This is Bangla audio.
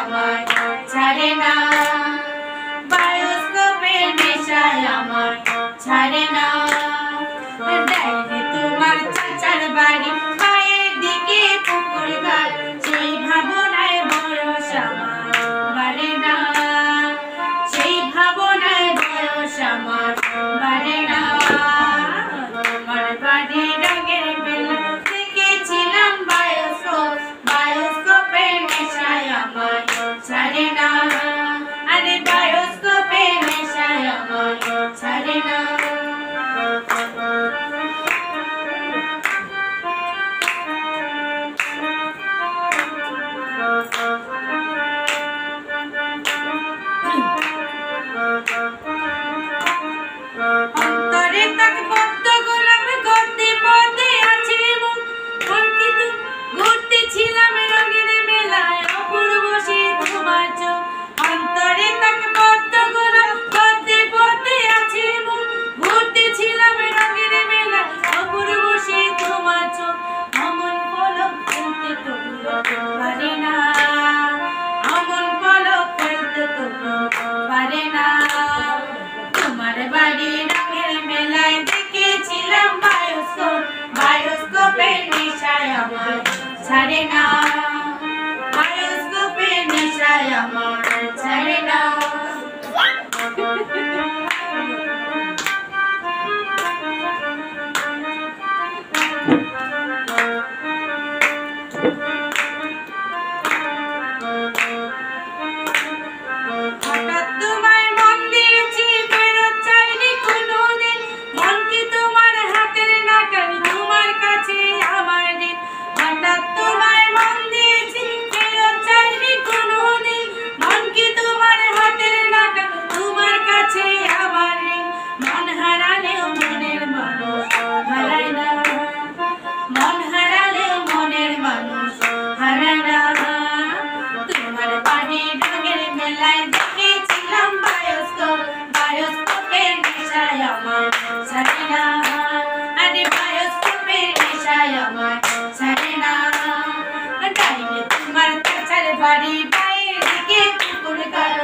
আমায় ছাড়ে না, বায়োস্কোপের নেশায় আমায় ছাড়ে না। ডাইনি তোমার চাচার বাড়ি, পায়ের দিকে পুকুর ঘাট, সেই ভাবনায় বয়স আমার বাড়ে না, সেই ভাবনায় বয়স আমার বাড়ে না। তোমার বাড়ি রঙের বেলা দেখেছিলাম বায়োস্কোপ, বায়োস্কোপের নেশায় আমায় ছাড়ে না, আরে বায়োস্কোপের নেশায় আমায় ছাড়ে না। অন্তরে তাক পদ্ম গোলাপ গর্তে পদে আছে মুখ, অঙ্কিত ঘুরতেছিলাম রঙের মেলায় অপূর্ব সে তোমার চোখ। অন্তরে তাক পদ্ম গোলাপ গর্তে পদে আছে মুখ, ঘুরতেছিলাম রঙের মেলায় অপূর্ব সে তোমার চোখ। অমন পলক ফেলতে তবুও পারে না, অমন পলক ফেলতে তবুও পারে না। তোমার বাড়ি রঙের মেলায় দেখেছিলাম বায়োস্কোপ, বায়োস্কোপের নেশায় আমায় ছাড়ে না, বায়োস্কোপের নেশায় আমায় ছাড়ে না। হঠাৎ তোমায় মন দিয়েছি, ফেরত চাইনি কোনোদিন, মন কি তোমার হাতের নাগাল, তোমার কাছে আমার ঋণ। হঠাৎ তোমায় মন দিয়েছি, ফেরত চাইনি কোনোদিন, মন কি তোমার হাতের নাগাল, তোমার কাছে আমার ঋণ। মন হারালেও মনের মানুষ হারায় না, মন হারালেও মনের মানুষ হারায় না। তোমার বাড়ি রঙের মেলায় দেখেছিলাম বায়োস্কোপ, বায়োস্কোপের নেশায় আমায় ছাড়ে না, আরে বায়োস্কোপের নেশায় আমায় ছাড়ে না। ডাইনি তোমার চাচার বাড়ি, পায়ের দিকে পুকুর ঘাট,